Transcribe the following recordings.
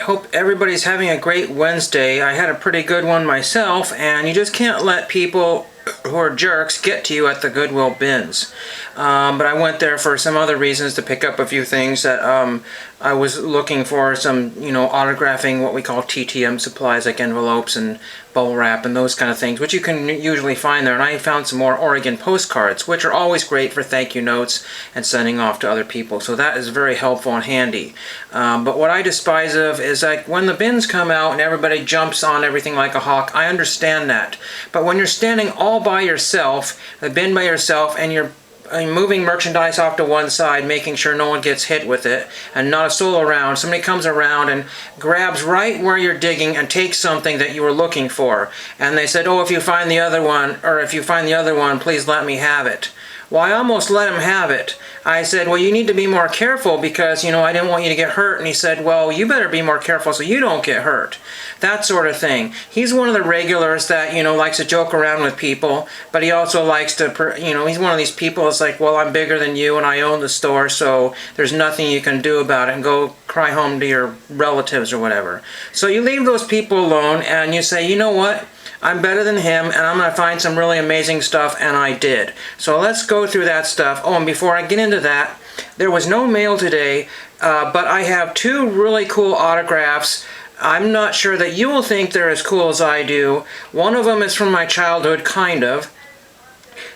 hope everybody's having a great Wednesday. I had a pretty good one myself, and you just can't let people who are jerks get to you at the Goodwill bins. But I went there for some other reasons, to pick up a few things that I was looking for, some, autographing, what we call TTM supplies, like envelopes and bubble wrap and those kind of things, which you can usually find there. And I found some more Oregon postcards, which are always great for thank you notes and sending off to other people. So that is very helpful and handy. But what I despise of is, like, when the bins come out and everybody jumps on everything like a hawk. I understand that. But when you're standing all by yourself, the bin by yourself, and you're moving merchandise off to one side, making sure no one gets hit with it, and not a soul around, somebody comes around and grabs right where you're digging and takes something that you were looking for. And they said, oh, if you find the other one, please let me have it. Well, I almost let him have it. I said, well, you need to be more careful because, I didn't want you to get hurt. And he said, well, you better be more careful so you don't get hurt. That sort of thing. He's one of the regulars that, likes to joke around with people, but he also likes to, he's one of these people that's like, well, I'm bigger than you and I own the store, so there's nothing you can do about it, and go cry home to your relatives or whatever. So you leave those people alone and you say, you know what? I'm better than him, and I'm going to find some really amazing stuff, and I did. So let's go through that stuff. Oh, and before I get into that, there was no mail today, but I have two really cool autographs. I'm not sure that you will think they're as cool as I do. One of them is from my childhood, kind of.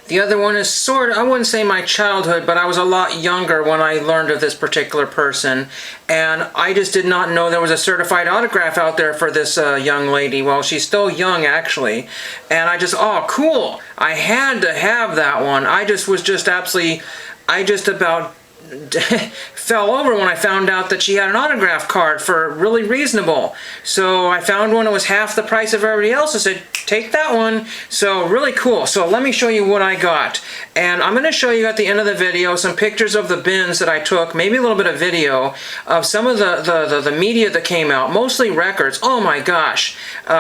The other one is sort of, I wouldn't say my childhood, but I was a lot younger when I learned of this particular person, and I just did not know there was a certified autograph out there for this young lady. Well, she's still young, actually, and I just, oh, cool. I had to have that one. I just about fell over when I found out that she had an autograph card for really reasonable. So I found one that was half the price of everybody else. I said, take that one. So really cool. So let me show you what I got. And I'm going to show you at the end of the video some pictures of the bins that I took, maybe a little bit of video of some of the media that came out, mostly records. Oh my gosh.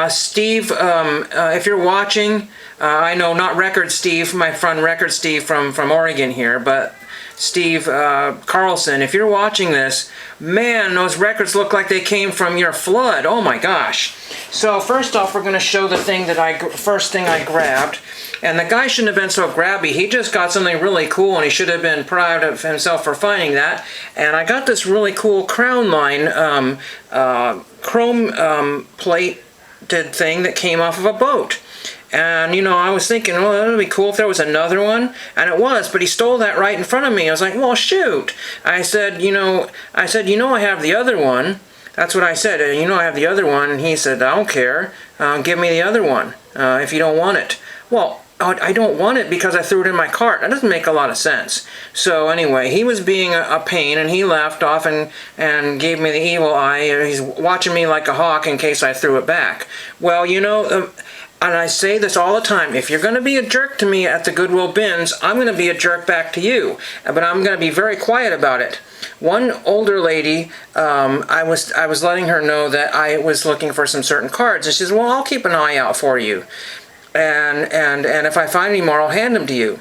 Steve, if you're watching, I know not Record Steve, my friend Record Steve from Oregon here, but Steve Carlson, if you're watching this, man, those records look like they came from your flood. Oh my gosh. So first off, we're going to show the thing first thing I grabbed. And the guy shouldn't have been so grabby. He just got something really cool, and he should have been proud of himself for finding that. And I got this really cool Crown Line chrome plated thing that came off of a boat. And, I was thinking, well, that would be cool if there was another one. And it was, but he stole that right in front of me. I was like, well, shoot. I said, I have the other one. That's what I said. I have the other one. And he said, I don't care. Give me the other one if you don't want it. Well, I don't want it because I threw it in my cart. That doesn't make a lot of sense. So anyway, he was being a pain, and he left off and gave me the evil eye. He's watching me like a hawk in case I threw it back. Well, and I say this all the time, if you're going to be a jerk to me at the Goodwill bins, I'm going to be a jerk back to you. But I'm going to be very quiet about it. One older lady, I was letting her know that I was looking for some certain cards. And she says, well, I'll keep an eye out for you. And if I find any more, I'll hand them to you.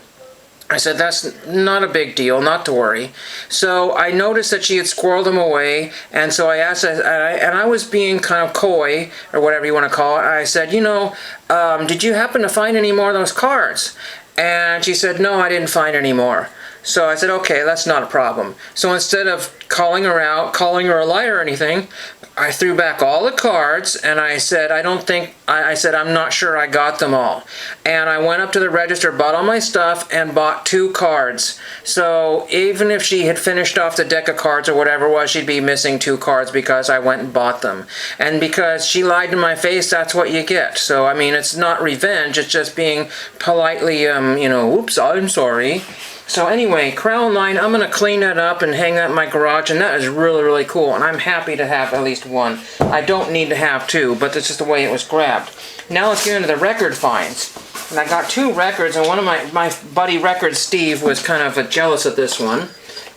I said, that's not a big deal, not to worry. So I noticed that she had squirreled them away, and so I asked, and I was being kind of coy, or whatever you want to call it. I said, did you happen to find any more of those cards? And she said, no, I didn't find any more. So I said, okay, that's not a problem. So instead of calling her a liar or anything, I threw back all the cards, and I said, I'm not sure I got them all. And I went up to the register, bought all my stuff, and bought 2 cards. So even if she had finished off the deck of cards or whatever it was, she'd be missing 2 cards because I went and bought them. And because she lied to my face, that's what you get. So, it's not revenge, it's just being politely, oops, I'm sorry. So anyway, Crown Line, I'm going to clean that up and hang that in my garage, and that is really, really cool, and I'm happy to have at least one. I don't need to have 2, but that's just the way it was grabbed. Now let's get into the record finds. And I got 2 records, and one of my buddy Record Steve was kind of jealous of this one,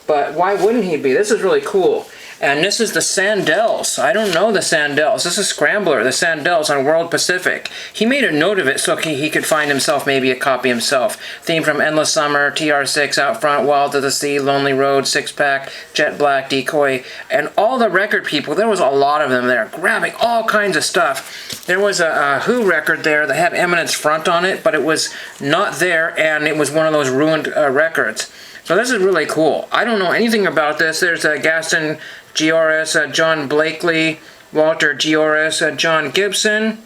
but why wouldn't he be? This is really cool. And this is the Sandells. I don't know the Sandells. This is Scrambler, the Sandells on World Pacific. He made a note of it so he could find himself maybe a copy himself. Theme from Endless Summer, TR6, Out Front, Wild to the Sea, Lonely Road, Six Pack, Jet Black, Decoy, and all the record people. There was a lot of them there, grabbing all kinds of stuff. There was a Who record there that had Eminence Front on it, but it was not there, and it was one of those ruined records. So this is really cool. I don't know anything about this. There's Gaston GRS, John Blakely, Walter GRS, John Gibson.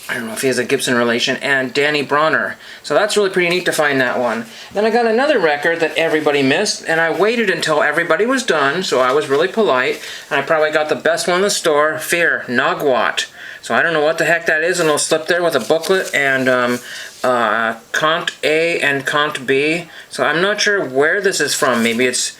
I don't know if he has a Gibson relation, and Danny Bronner. So that's really pretty neat to find that one. Then I got another record that everybody missed, and I waited until everybody was done, so I was really polite, and I probably got the best one in the store, Fear, Nagwat. So I don't know what the heck that is, and it'll slip there with a booklet and Kant A and Kant B. So I'm not sure where this is from. Maybe it's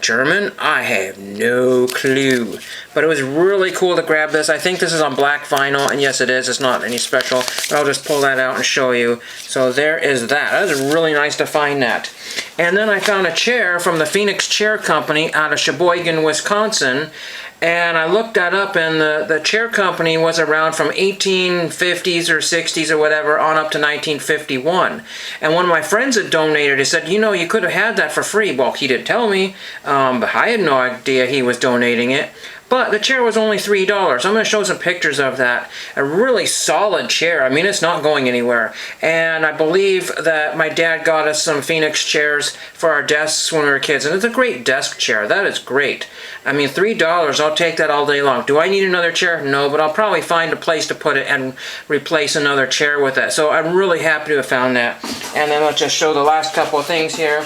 German? I have no clue. But it was really cool to grab this. I think this is on black vinyl, and yes it is. It's not any special. But I'll just pull that out and show you. So there is that. That is really nice to find that. And then I found a chair from the Phoenix Chair Company out of Sheboygan, Wisconsin. And I looked that up, and the chair company was around from 1850s or 60s or whatever on up to 1951. And one of my friends had donated. He said, you know, you could have had that for free. Well, he didn't tell me, but I had no idea he was donating it. But the chair was only $3. I'm going to show some pictures of that. A really solid chair. I mean, it's not going anywhere. And I believe that my dad got us some Phoenix chairs for our desks when we were kids. And it's a great desk chair. That is great. I mean, $3, I'll take that all day long. Do I need another chair? No, but I'll probably find a place to put it and replace another chair with it. So I'm really happy to have found that. And then let's just show the last couple of things here.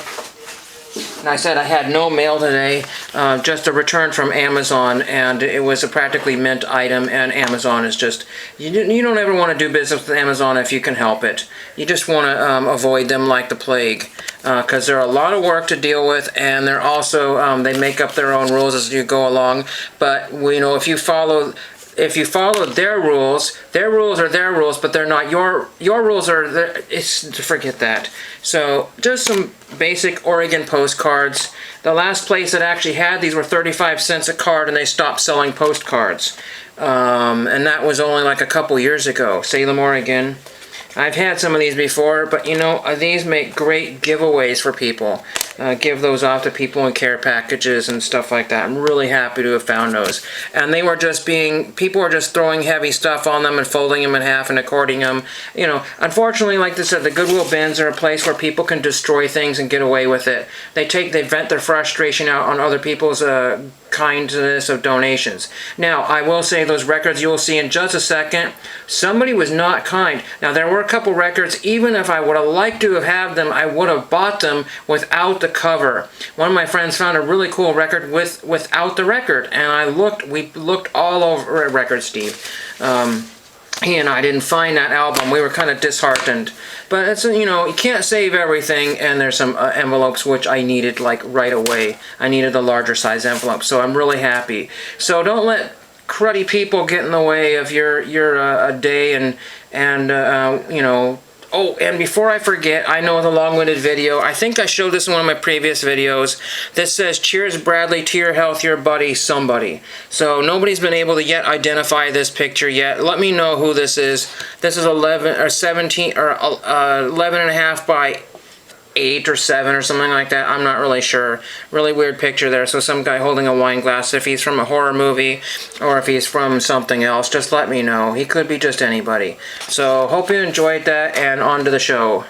And I said I had no mail today, just a return from Amazon, and it was a practically mint item, and Amazon is just, you don't ever want to do business with Amazon if you can help it. You just want to avoid them like the plague, because they're a lot of work to deal with, and they're also, they make up their own rules as you go along, but, you know, if you follow their rules are their rules, but they're not your rules are their, forget that. So just some basic Oregon postcards. The last place that actually had these were 35 cents a card, and they stopped selling postcards. And that was only like a couple years ago. Salem, Oregon. I've had some of these before, but you know, these make great giveaways for people. Give those off to people in care packages and stuff like that. I'm really happy to have found those. And they were just people were just throwing heavy stuff on them and folding them in half and according them. You know, unfortunately, like I said, the Goodwill bins are a place where people can destroy things and get away with it. They vent their frustration out on other people's kindness of donations. Now, I will say those records you will see in just a second, somebody was not kind. Now, there were a couple records, even if I would have liked to have had them, I would have bought them without the cover. One of my friends found a really cool record without the record, and we looked all over a record, Steve. He and I didn't find that album. We were kind of disheartened. But it's, you know, you can't save everything, and there's some envelopes which I needed like right away. I needed the larger size envelope, so I'm really happy. So don't let cruddy people get in the way of your day and you know. Oh, and before I forget, I know the long-winded video. I think I showed this in one of my previous videos. This says, "Cheers, Bradley, to your health, your buddy, somebody." So nobody's been able to yet identify this picture yet. Let me know who this is. This is 11 or 17 or 11 and a half by 8 or 7 or something like that. I'm not really sure. Really weird picture there. So some guy holding a wine glass. If he's from a horror movie or if he's from something else, just let me know. He could be just anybody. So hope you enjoyed that, and on to the show.